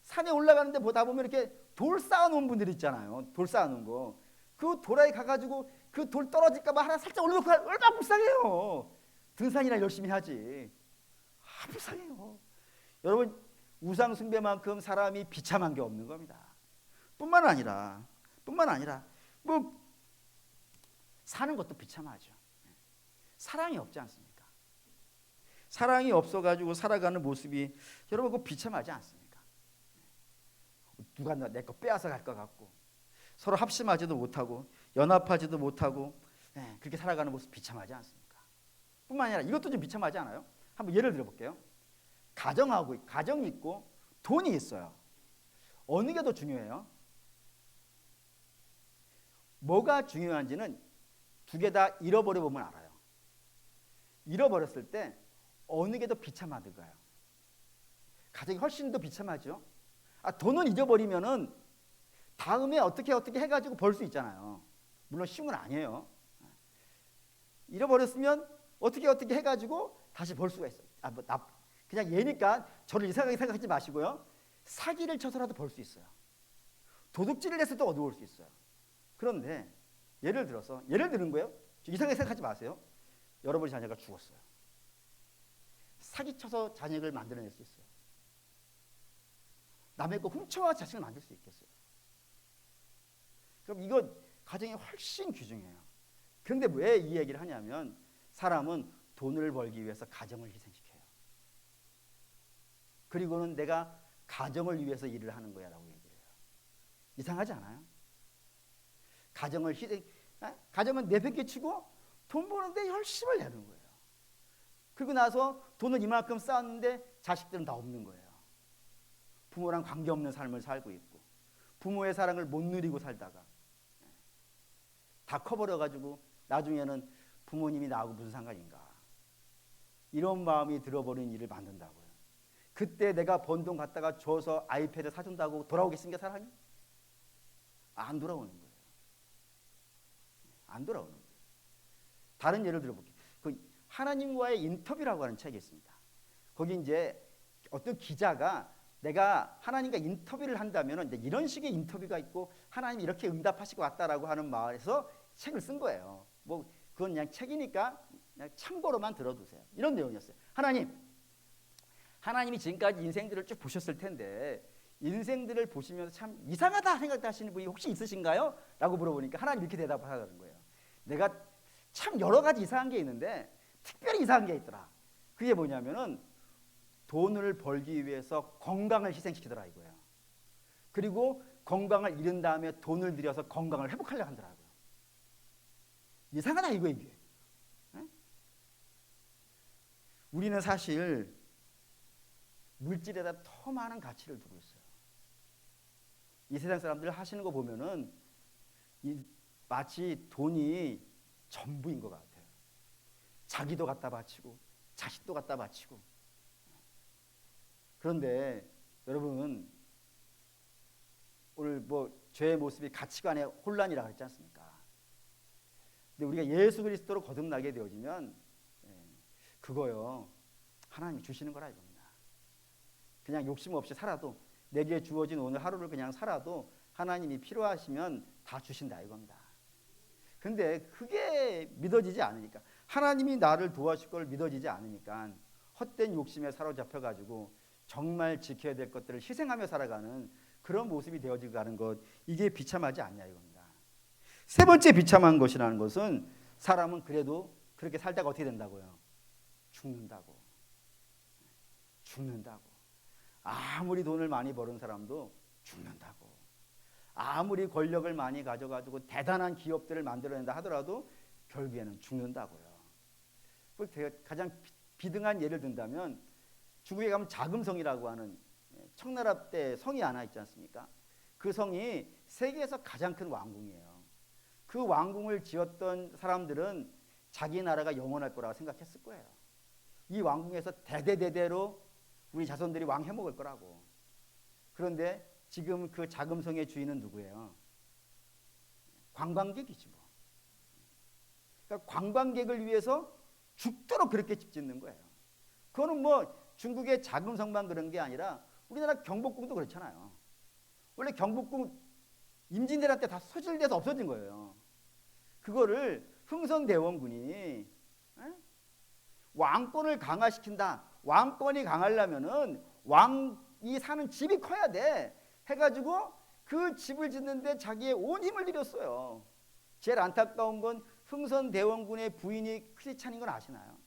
산에 올라가는데 보다 보면 이렇게 돌 쌓아놓은 분들 있잖아요. 돌 쌓아놓은 거. 그 도라에 가가지고 그 돌 떨어질까봐 하나 살짝 올려놓고 얼마나 불쌍해요. 등산이나 열심히 하지. 불쌍해요. 여러분 우상숭배만큼 사람이 비참한 게 없는 겁니다. 뿐만 아니라 뭐 사는 것도 비참하죠. 사랑이 없지 않습니까? 사랑이 없어가지고 살아가는 모습이 여러분 그거 비참하지 않습니까? 누가 내 거 빼앗아 갈 것 같고 서로 합심하지도 못하고 연합하지도 못하고 그렇게 살아가는 모습 비참하지 않습니까? 뿐만 아니라 이것도 좀 비참하지 않아요? 한번 예를 들어볼게요. 가정이 있고 돈이 있어요. 어느 게 더 중요해요? 뭐가 중요한지는 두 개 다 잃어버려 보면 알아요. 잃어버렸을 때 어느 게 더 비참하던가요? 가정이 훨씬 더 비참하죠. 돈은 잊어버리면은 다음에 어떻게 해가지고 벌 수 있잖아요. 물론 쉬운 건 아니에요. 잃어버렸으면 어떻게 해가지고 다시 벌 수가 있어요. 그냥 얘니까 저를 이상하게 생각하지 마시고요. 사기를 쳐서라도 벌 수 있어요. 도둑질을 해서도 얻어올 수 있어요. 그런데 예를 드는 거예요. 이상하게 생각하지 마세요. 여러분의 자녀가 죽었어요. 사기쳐서 자녀를 만들어낼 수 있어요. 남의 거 훔쳐와 자식을 만들 수 있겠어요. 그럼 이거 가정이 훨씬 귀중해요. 그런데 왜 이 얘기를 하냐면 사람은 돈을 벌기 위해서 가정을 희생시켜요. 그리고는 내가 가정을 위해서 일을 하는 거야 라고 얘기를 해요. 이상하지 않아요? 가정은 내팽개치고 돈 버는데 열심을 내는 거예요. 그리고 나서 돈을 이만큼 쌓았는데 자식들은 다 없는 거예요. 부모랑 관계없는 삶을 살고 있고 부모의 사랑을 못 누리고 살다가 다 커버려가지고 나중에는 부모님이 나하고 무슨 상관인가 이런 마음이 들어버린 일을 만든다고요. 그때 내가 번 돈 갖다가 줘서 아이패드 사준다고 돌아오겠습니까 사람이? 안 돌아오는 거예요. 안 돌아오는 거예요. 다른 예를 들어볼게요. 그 하나님과의 인터뷰라고 하는 책이 있습니다. 거기 이제 어떤 기자가 내가 하나님과 인터뷰를 한다면 이제 이런 식의 인터뷰가 있고 하나님이 이렇게 응답하시고 왔다라고 하는 마음에서 책을 쓴 거예요. 뭐 그건 그냥 책이니까 그냥 참고로만 들어두세요. 이런 내용이었어요. 하나님이 지금까지 인생들을 쭉 보셨을 텐데 인생들을 보시면서 참 이상하다 생각하시는 분이 혹시 있으신가요? 라고 물어보니까 하나님 이렇게 대답하는 거예요. 내가 참 여러 가지 이상한 게 있는데 특별히 이상한 게 있더라. 그게 뭐냐면은 돈을 벌기 위해서 건강을 희생시키더라 이거예요. 그리고 건강을 잃은 다음에 돈을 들여서 건강을 회복하려고 하더라고요. 이상하다 이게. 네? 우리는 사실 물질에다 더 많은 가치를 두고 있어요. 이 세상 사람들 하시는 거 보면은 마치 돈이 전부인 것 같아요. 자기도 갖다 바치고 자식도 갖다 바치고. 그런데 여러분 오늘 죄의 모습이 가치관의 혼란이라고 했지 않습니까? 근데 우리가 예수 그리스도로 거듭나게 되어지면 그거요 하나님이 주시는 거라 이겁니다. 그냥 욕심 없이 살아도 내게 주어진 오늘 하루를 그냥 살아도 하나님이 필요하시면 다 주신다 이겁니다. 근데 그게 믿어지지 않으니까 하나님이 나를 도와줄 걸 믿어지지 않으니까 헛된 욕심에 사로잡혀가지고 정말 지켜야 될 것들을 희생하며 살아가는 그런 모습이 되어지고 가는 것 이게 비참하지 않냐 이겁니다. 세 번째 비참한 것이라는 것은 사람은 그래도 그렇게 살다가 어떻게 된다고요? 죽는다고. 아무리 돈을 많이 버는 사람도 죽는다고. 아무리 권력을 많이 가져가지고 대단한 기업들을 만들어낸다 하더라도 결국에는 죽는다고요. 가장 비등한 예를 든다면 중국에 가면 자금성이라고 하는 청나라 때 성이 하나 있지 않습니까? 그 성이 세계에서 가장 큰 왕궁이에요. 그 왕궁을 지었던 사람들은 자기 나라가 영원할 거라고 생각했을 거예요. 이 왕궁에서 대대대대로 우리 자손들이 왕 해먹을 거라고. 그런데 지금 그 자금성의 주인은 누구예요? 관광객이지 뭐. 그러니까 관광객을 위해서 죽도록 그렇게 집 짓는 거예요. 그거는 중국의 자금성만 그런 게 아니라 우리나라 경복궁도 그렇잖아요. 원래 경복궁 임진왜란 때 다 소실돼서 없어진 거예요. 그거를 흥선대원군이 왕권을 강화시킨다. 왕권이 강하려면은 왕이 사는 집이 커야 돼. 해가지고 그 집을 짓는데 자기의 온 힘을 들였어요. 제일 안타까운 건 흥선대원군의 부인이 크리스찬인 건 아시나요?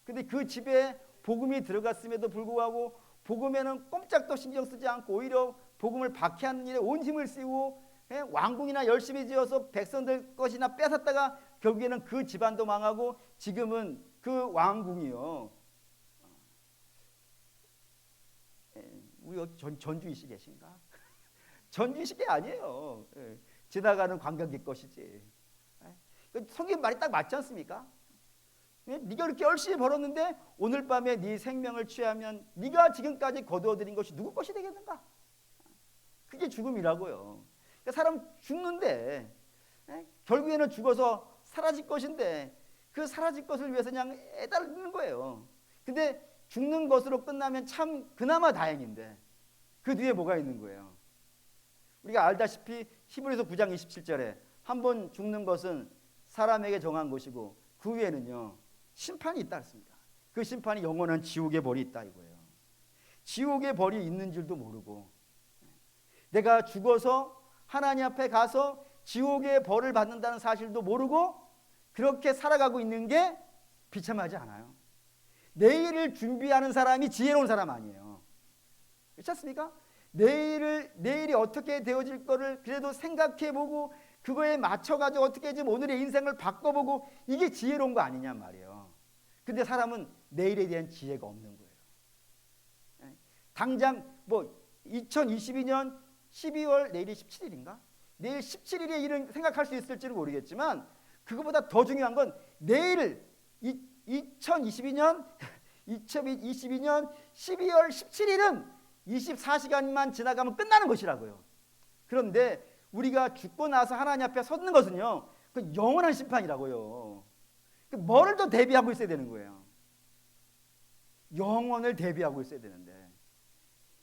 근데 그 집에 복음이 들어갔음에도 불구하고 복음에는 꼼짝도 신경 쓰지 않고 오히려 복음을 박해하는 일에 온 힘을 쓰고 왕궁이나 열심히 지어서 백성들 것이나 뺏었다가 결국에는 그 집안도 망하고 지금은 그 왕궁이요. 우리 전주이시 계신가? 전주이시 게 아니에요. 지나가는 관광객 것이지. 성경 말이 딱 맞지 않습니까? 네가 그렇게 열심히 벌었는데 오늘 밤에 네 생명을 취하면 네가 지금까지 거두어들인 것이 누구 것이 되겠는가? 그게 죽음이라고요. 그러니까 사람 죽는데 결국에는 죽어서 사라질 것인데 그 사라질 것을 위해서 그냥 애달리는 거예요. 근데 죽는 것으로 끝나면 참 그나마 다행인데 그 뒤에 뭐가 있는 거예요? 우리가 알다시피 히브리서 9장 27절에 한 번 죽는 것은 사람에게 정한 것이고 그 위에는요 심판이 있다 했습니다. 그 심판이 영원한 지옥의 벌이 있다 이거예요. 지옥의 벌이 있는 줄도 모르고 내가 죽어서 하나님 앞에 가서 지옥의 벌을 받는다는 사실도 모르고 그렇게 살아가고 있는 게 비참하지 않아요? 내일을 준비하는 사람이 지혜로운 사람 아니에요. 그렇지 않습니까? 내일이 어떻게 되어질 거를 그래도 생각해보고 그거에 맞춰가지고 어떻게 좀 오늘의 인생을 바꿔보고 이게 지혜로운 거 아니냔 말이에요. 근데 사람은 내일에 대한 지혜가 없는 거예요. 당장 뭐 2022년 12월 내일이 17일인가? 내일 17일의 일은 생각할 수 있을지는 모르겠지만 그거보다 더 중요한 건 내일 2022년 12월 17일은 24시간만 지나가면 끝나는 것이라고요. 그런데 우리가 죽고 나서 하나님 앞에 섰는 것은요 그 영원한 심판이라고요. 뭐를 더 대비하고 있어야 되는 거예요. 영원을 대비하고 있어야 되는데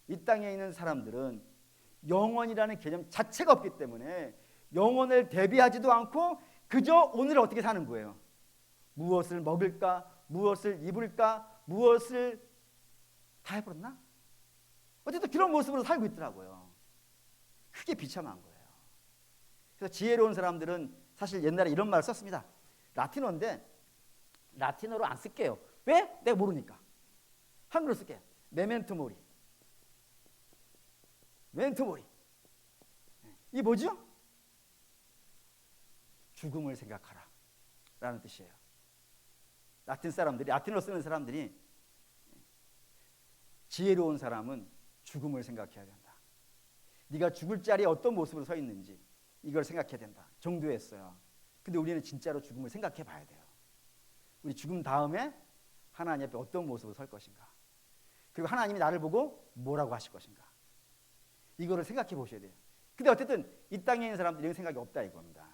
이 땅에 있는 사람들은 영원이라는 개념 자체가 없기 때문에 영원을 대비하지도 않고 그저 오늘 어떻게 사는 거예요. 무엇을 먹을까, 무엇을 입을까, 무엇을 다 해버렸나? 어쨌든 그런 모습으로 살고 있더라고요. 그게 비참한 거예요. 그래서 지혜로운 사람들은 사실 옛날에 이런 말을 썼습니다. 라틴어인데 라틴어로 안 쓸게요. 왜? 내가 모르니까. 한글로 쓸게요. 메멘토 모리. 메멘토 모리. 이게 뭐죠? 죽음을 생각하라 라는 뜻이에요. 라틴어로 쓰는 사람들이 지혜로운 사람은 죽음을 생각해야 된다. 네가 죽을 자리에 어떤 모습으로 서 있는지 이걸 생각해야 된다 정도였어요. 근데 우리는 진짜로 죽음을 생각해 봐야 돼요. 우리 죽음 다음에 하나님 앞에 어떤 모습으로 설 것인가, 그리고 하나님이 나를 보고 뭐라고 하실 것인가, 이거를 생각해 보셔야 돼요. 근데 어쨌든 이 땅에 있는 사람들이 이런 생각이 없다 이겁니다.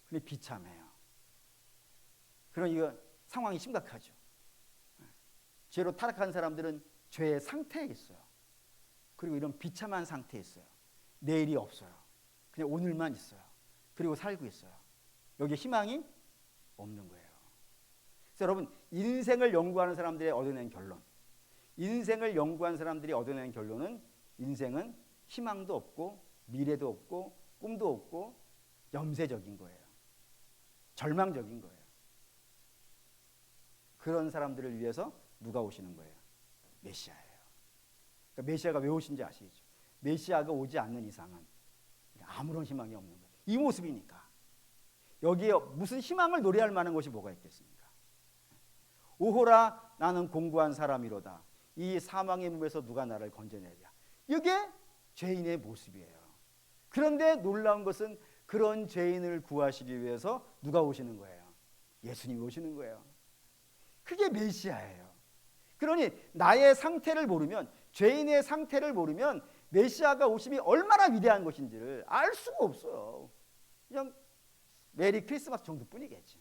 근데 비참해요. 그런 이거 상황이 심각하죠. 죄로 타락한 사람들은 죄의 상태에 있어요. 그리고 이런 비참한 상태에 있어요. 내일이 없어요. 그냥 오늘만 있어요. 그리고 살고 있어요. 여기에 희망이 없는 거예요. 그래서 여러분, 인생을 연구하는 사람들이 얻어낸 결론, 인생을 연구한 사람들이 얻어낸 결론은 인생은 희망도 없고 미래도 없고 꿈도 없고 염세적인 거예요. 절망적인 거예요. 그런 사람들을 위해서 누가 오시는 거예요? 메시아예요. 그러니까 메시아가 왜 오신지 아시죠? 메시아가 오지 않는 이상은 아무런 희망이 없는 거예요. 이 모습이니까. 여기에 무슨 희망을 노래할 만한 것이 뭐가 있겠습니까? 오호라 나는 공고한 사람이로다. 이 사망의 몸에서 누가 나를 건져내랴. 이게 죄인의 모습이에요. 그런데 놀라운 것은 그런 죄인을 구하시기 위해서 누가 오시는 거예요? 예수님이 오시는 거예요. 그게 메시아예요. 그러니 나의 상태를 모르면, 죄인의 상태를 모르면 메시아가 오심이 얼마나 위대한 것인지를 알 수가 없어요. 그냥 메리 크리스마스 정도뿐이겠지.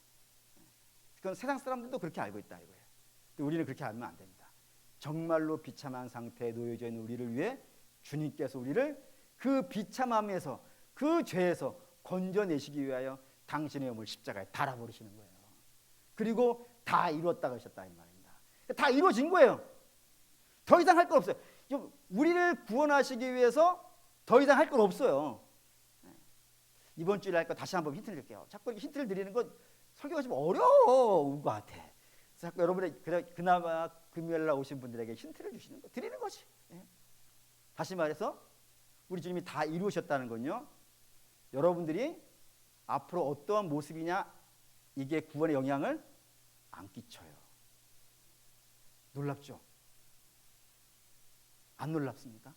그건 세상 사람들도 그렇게 알고 있다 이거예요. 근데 우리는 그렇게 알면 안 됩니다. 정말로 비참한 상태에 놓여져 있는 우리를 위해 주님께서 우리를 그 비참함에서, 그 죄에서 건져내시기 위하여 당신의 몸을 십자가에 달아버리시는 거예요. 그리고 다 이루었다 하셨다 이 말입니다. 다 이루어진 거예요. 더 이상 할 건 없어요. 우리를 구원하시기 위해서 더 이상 할 건 없어요. 이번 주일에 할 거 다시 한번 힌트를 드릴게요. 자꾸 이렇게 힌트를 드리는 건 설교가 좀 어려운 것 같아. 자꾸 여러분의 그나마 금요일 날 오신 분들에게 힌트를 주시는 거, 드리는 거지. 다시 말해서 우리 주님이 다 이루셨다는 건요, 여러분들이 앞으로 어떠한 모습이냐, 이게 구원의 영향을 안 끼쳐요. 놀랍죠? 안 놀랍습니까?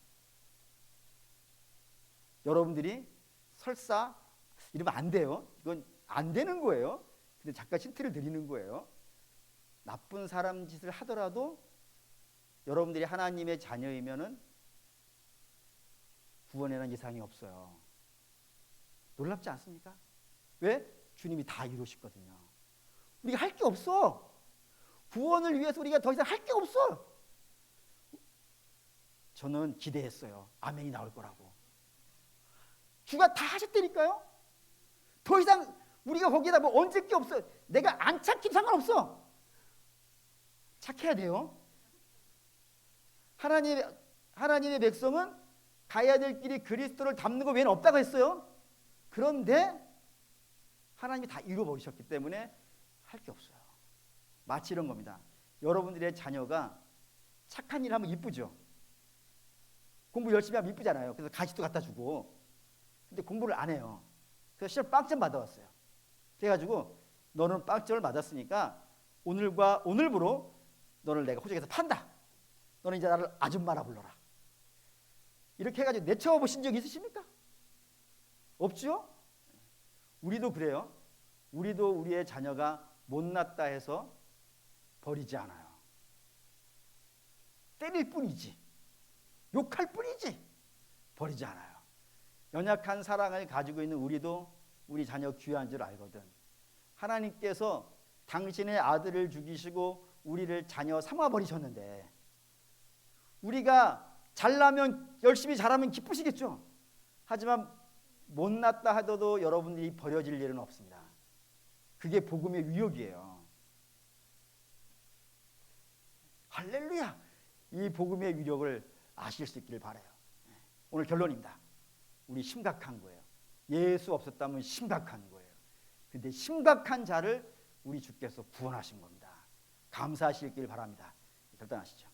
여러분들이 설사 이러면 안 돼요. 이건 안 되는 거예요. 근데 잠깐 힌트를 드리는 거예요. 나쁜 사람 짓을 하더라도 여러분들이 하나님의 자녀이면은 구원에는 이상이 없어요. 놀랍지 않습니까? 왜? 주님이 다 이루셨거든요. 우리가 할 게 없어. 구원을 위해서 우리가 더 이상 할 게 없어. 저는 기대했어요. 아멘이 나올 거라고. 주가 다 하셨다니까요. 더 이상 우리가 거기다 뭐 얹을 게 없어. 내가 안 착해도 상관없어. 착해야 돼요. 하나님의 백성은 가야 될 길이 그리스도를 닮는 것 외에는 없다고 했어요. 그런데 하나님이 다 이루어버리셨기 때문에 할 게 없어요. 마치 이런 겁니다. 여러분들의 자녀가 착한 일 하면 이쁘죠. 공부 열심히 하면 이쁘잖아요. 그래서 가시도 갖다 주고. 근데 공부를 안 해요. 그래서 시험 빵점 받아왔어요. 그래가지고 너는 빵점을 맞았으니까 오늘부로 너를 내가 호적에서 판다. 너는 이제 나를 아줌마라 불러라. 이렇게 해가지고 내쳐 보신 적 있으십니까? 없죠? 우리도 그래요. 우리도 우리의 자녀가 못났다 해서 버리지 않아요. 때릴 뿐이지, 욕할 뿐이지 버리지 않아요. 연약한 사랑을 가지고 있는 우리도 우리 자녀 귀한 줄 알거든. 하나님께서 당신의 아들을 죽이시고 우리를 자녀 삼아 버리셨는데 우리가 잘나면 열심히 잘하면 기쁘시겠죠. 하지만 못났다 하더라도 여러분들이 버려질 일은 없습니다. 그게 복음의 위력이에요. 할렐루야. 이 복음의 위력을 아실 수 있기를 바라요. 오늘 결론입니다. 우리 심각한 거예요. 예수 없었다면 심각한 거예요. 근데 심각한 자를 우리 주께서 구원하신 겁니다. 감사하시길 바랍니다. 결단하시죠.